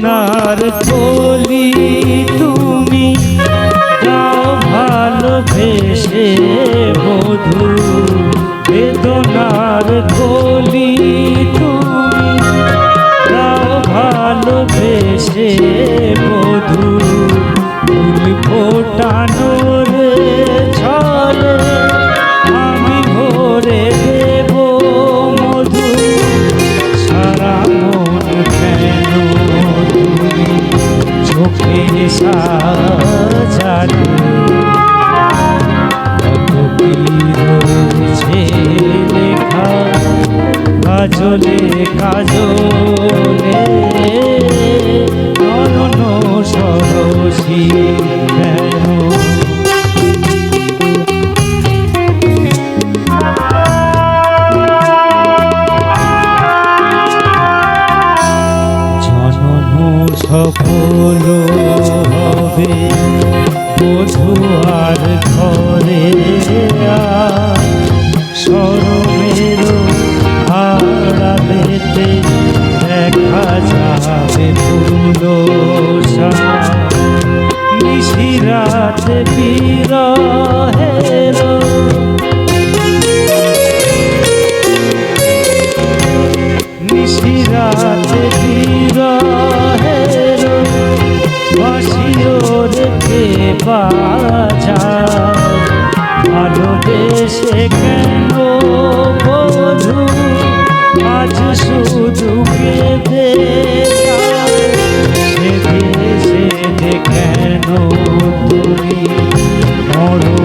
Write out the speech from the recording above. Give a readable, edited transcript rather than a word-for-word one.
বেদনার কলি তুমি দাও ভালোবেসে মধু, বেদনার কলি তুমি দাও ভালোবেসে মধু, ফুল ফোটানোর ছলে আমি ভরে দেব মধু, সারা মন কেন তুমি চোখে সাজালে, কত কি রয়েছে লেখা কাজলে কাজলে, নয়ন সরসী কেন জনম সফল হবে বধুয়ার ঘরে, সরমের আড়ালেতে দেখা যাবে ফুল নিশিরাতে বিরহের, নিশিরাতে বিরহের বাঁশিও রেখে বাজা, ভালোবেসে কেন বধু আজ শুধু কেঁদে সেদে সেদে কেন তুমি মরো